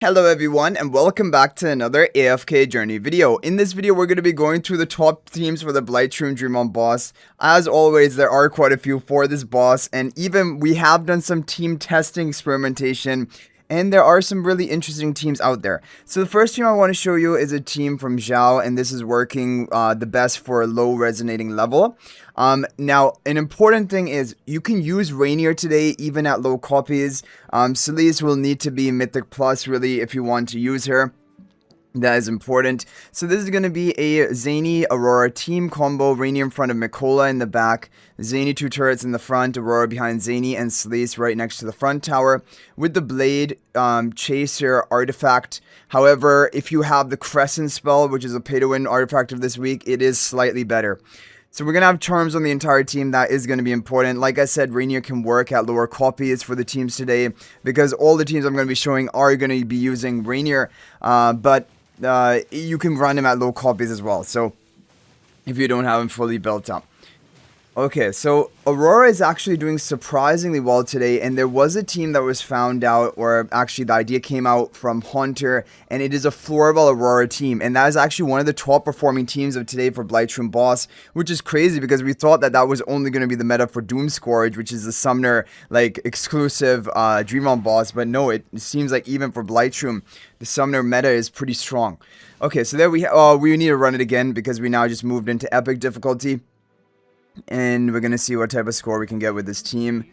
Hello everyone and welcome back to another AFK journey video. In this video we're going to be going through the top teams for the Blightshroom Dream On boss. As always there are quite a few for this boss, and even we have done some team testing experimentation, and there are some really interesting teams out there. So the first team I want to show you is a team from Zhao, and this is working the best for a low resonating level. Now, an important thing is you can use Rainier today even at low copies. No-Solise will need to be Mythic Plus really if you want to use her. That is important. So this is going to be a Zany Aurora team combo. Rainier in front of Mikola in the back. Zany 2 turrets in the front. Aurora behind Zany, and No-Solise right next to the front tower. With the Blade, Chaser, Artifact. However, if you have the Crescent spell, which is a pay-to-win artifact of this week, it is slightly better. So we're going to have charms on the entire team. That is going to be important. Like I said, Rainier can work at lower copies for the teams today, because all the teams I'm going to be showing are going to be using Rainier. But you can run him at low copies as well, so if you don't have him fully built up. Okay, so Aurora is actually doing surprisingly well today, and there was a team that was found out, or actually the idea came out from Hunter, and it is a Florabelle Aurora team, and that is actually one of the top performing teams of today for Blightshroom boss, which is crazy because we thought that that was only going to be the meta for Doomscourge, which is the summoner like exclusive Dream On boss, but no, it seems like even for Blightshroom the summoner meta is pretty strong. Okay, so there we need to run it again because we now just moved into epic difficulty. And we're going to see what type of score we can get with this team.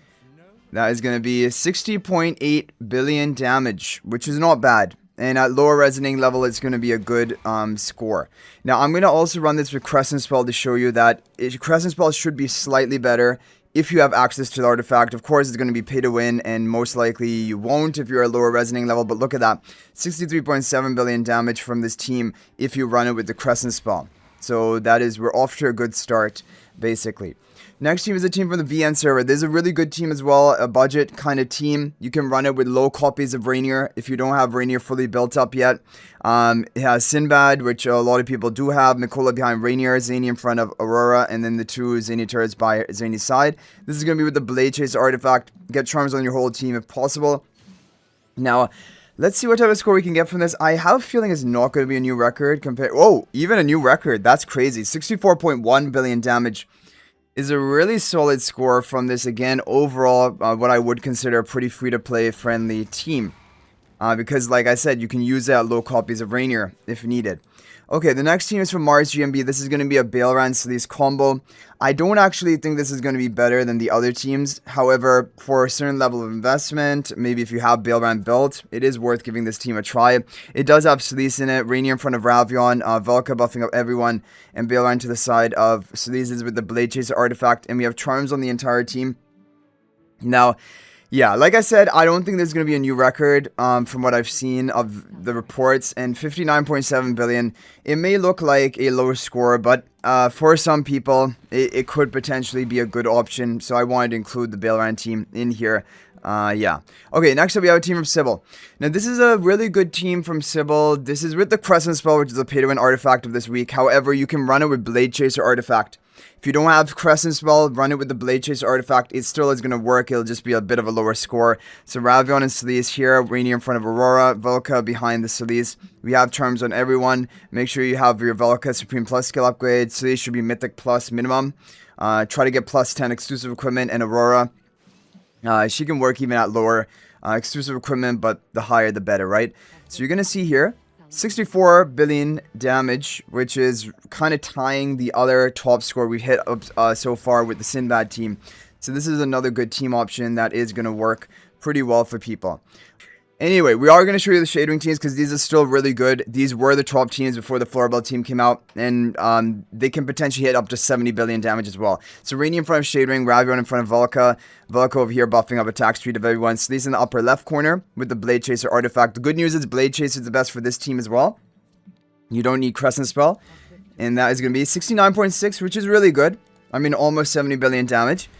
That is going to be 60.8 billion damage, which is not bad. And at lower resonating level, it's going to be a good score. Now, I'm going to also run this with Crescent Spell to show you that Crescent Spell should be slightly better if you have access to the artifact. Of course, it's going to be pay to win, and most likely you won't if you're at lower resonating level. But look at that, 63.7 billion damage from this team if you run it with the Crescent Spell. So that is, we're off to a good start, basically. Next team is a team from the VN server. This is a really good team as well, a budget kind of team. You can run it with low copies of Rainier if you don't have Rainier fully built up yet. It has Sinbad, which a lot of people do have. Mikola behind Rainier, Zany in front of Aurora, and then the two Zany turrets by Zany's side. This is going to be with the Blade Chaser artifact. Get charms on your whole team if possible. Now, let's see what type of score we can get from this. I have a feeling it's not going to be a new record compared. Oh, even a new record. That's crazy. 64.1 billion damage is a really solid score from this. Again, overall, what I would consider a pretty free-to-play friendly team. Because, like I said, you can use it at low copies of Rainier if needed. Okay, the next team is from Mars GMB. This is going to be a Baelran No-Solise combo. I don't actually think this is going to be better than the other teams. However, for a certain level of investment, maybe if you have Baelran built, it is worth giving this team a try. It does have No-Solise in it, Rainier in front of Ravion, Velka buffing up everyone, and Baelran to the side of No-Solise with the Blade Chaser artifact, and we have charms on the entire team. Now, yeah, like I said, I don't think there's going to be a new record from what I've seen of the reports, and 59.7 billion, it may look like a lower score, but for some people, it could potentially be a good option, so I wanted to include the Baelran team in here. Yeah. Okay, next up we have a team from Sybil. Now, this is a really good team from Sybil. This is with the Crescent spell, which is a pay-to-win artifact of this week. However, you can run it with Blade Chaser artifact. If you don't have Crescent spell, run it with the Blade Chaser artifact. It still is going to work. It'll just be a bit of a lower score. So Ravion and No-Solise here. Rainier in front of Aurora. Velka behind the No-Solise. We have charms on everyone. Make sure you have your Velka Supreme Plus skill upgrade. No-Solise should be Mythic Plus minimum. Try to get plus 10 exclusive equipment. And Aurora, she can work even at lower exclusive equipment, but the higher the better, right? So you're going to see here 64 billion damage, which is kind of tying the other top score we've hit up so far with the Sinbad team. So this is another good team option that is going to work pretty well for people. Anyway, we are going to show you the Shadewing teams because these are still really good. These were the top teams before the Florabelle team came out, and they can potentially hit up to 70 billion damage as well. So Rainier in front of Shadewing, Ravion in front of Velka, Velka over here buffing up attack speed of everyone. So these in the upper left corner with the Blade Chaser artifact. The good news is Blade Chaser is the best for this team as well. You don't need Crescent spell, and that is going to be 69.6, which is really good. I mean, almost 70 billion damage.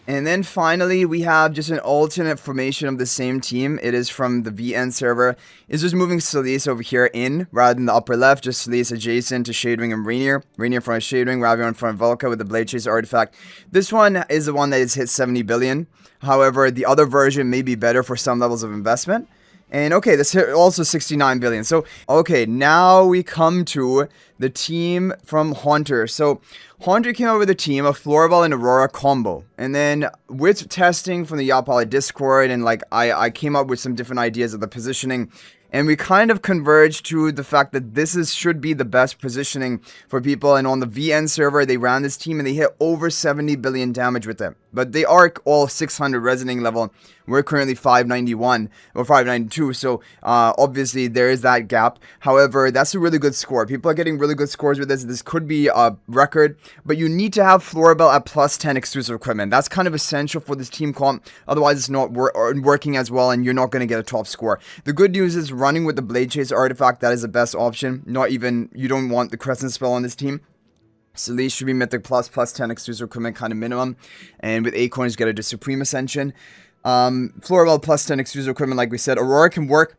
And then finally, we have just an alternate formation of the same team. It is from the VN server. It's just moving No-Solise over here in, rather than the upper left, just No-Solise adjacent to Shadewing and Rainier. Rainier in front of Shadewing, Ravion in front of Velka with the Blade Chaser artifact. This one is the one that has hit 70 billion. However, the other version may be better for some levels of investment. And okay, this hit also 69 billion. So, okay, now we come to the team from Haunter. So, Haunter came out with a team of Florabelle and Aurora combo. And then with testing from the Yapala Discord, and like I came up with some different ideas of the positioning. And we kind of converged to the fact that should be the best positioning for people. And on the VN server, they ran this team and they hit over 70 billion damage with it. But they are all 600 resonating level. We're currently 591 or 592. So obviously there is that gap. However, that's a really good score. People are getting really good scores with this. This could be a record. But you need to have Florabelle at plus 10 exclusive equipment. That's kind of essential for this team comp. Otherwise, it's not working as well and you're not going to get a top score. The good news is running with the Blade Chase artifact, that is the best option. You don't want the Crescent spell on this team. So these should be Mythic plus 10 exclusive equipment kind of minimum. And with Acorns, get a Supreme Ascension. Florabelle plus 10 exclusive equipment, like we said. Aurora can work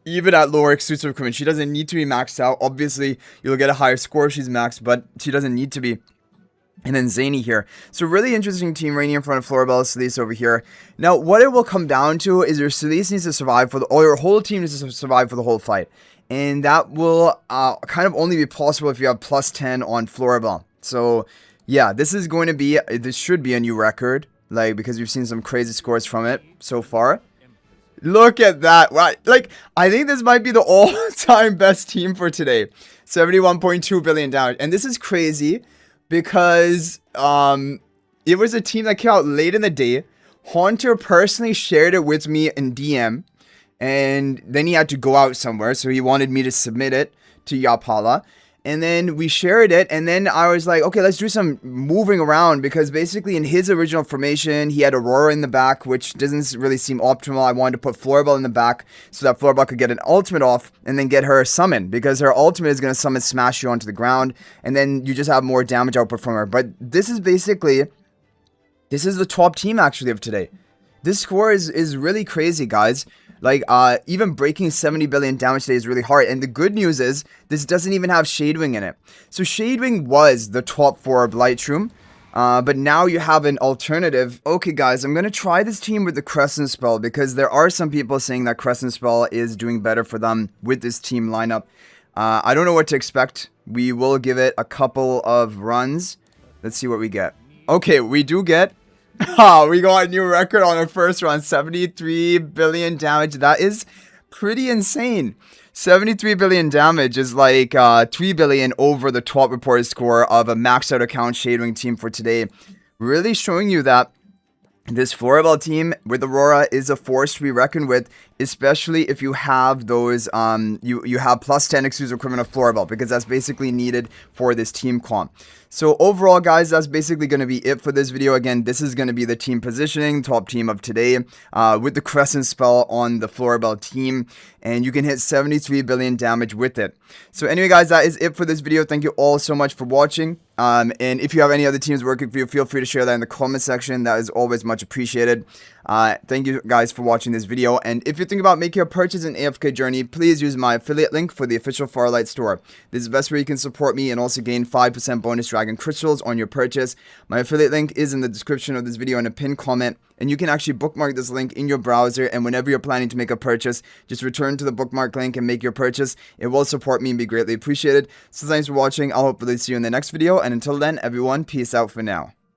even at lower exclusive equipment. She doesn't need to be maxed out. Obviously, you'll get a higher score if she's maxed, but she doesn't need to be. And then Zany here. So really interesting team. Rainy in front of Florabelle, Solise over here. Now, what it will come down to is your Solise needs to survive or your whole team needs to survive for the whole fight. And that will kind of only be possible if you have plus 10 on Florabelle. So, yeah, this should be a new record. Like, because we've seen some crazy scores from it so far. Look at that. Wow. Like, I think this might be the all-time best team for today. 71.2 billion damage. And this is crazy because it was a team that came out late in the day. Haunter personally shared it with me in DM. And then he had to go out somewhere, so he wanted me to submit it to Yapala. And then we shared it, and then I was like, okay, let's do some moving around, because basically in his original formation, he had Aurora in the back, which doesn't really seem optimal. I wanted to put Florabelle in the back so that Florabelle could get an ultimate off and then get her summon, because her ultimate is going to summon smash you onto the ground, and then you just have more damage output from her. But this is the top team actually of today. This score is really crazy, guys. Like, even breaking 70 billion damage today is really hard. And the good news is, this doesn't even have Shadewing in it. So Shadewing was the top 4 Blightshroom. But now you have an alternative. Okay, guys, I'm going to try this team with the Crescent spell, because there are some people saying that Crescent spell is doing better for them with this team lineup. I don't know what to expect. We will give it a couple of runs. Let's see what we get. Okay, we do get... we got a new record on our first run. 73 billion damage. That is pretty insane. 73 billion damage is like 3 billion over the top reported score of a maxed out account Shadewing team for today. Really showing you that this Florabelle team with Aurora is a force to be reckoned with, especially if you have those, you have plus 10 exclusive equipment of Florabelle, because that's basically needed for this team comp. So overall, guys, that's basically going to be it for this video. Again, this is going to be the team positioning, top team of today, with the Crescent spell on the Florabelle team, and you can hit 73 billion damage with it. So anyway, guys, that is it for this video. Thank you all so much for watching. And if you have any other teams working for you, feel free to share that in the comment section. That is always much appreciated. Thank you guys for watching this video. And if you're thinking about making a purchase in AFK Journey, please use my affiliate link for the official Farlight store. This is the best way you can support me and also gain 5% bonus dragon crystals on your purchase. My affiliate link is in the description of this video and a pinned comment. And you can actually bookmark this link in your browser, and whenever you're planning to make a purchase, just return to the bookmark link and make your purchase. It will support me and be greatly appreciated. So thanks for watching. I'll hopefully see you in the next video, and until then, everyone, peace out for now.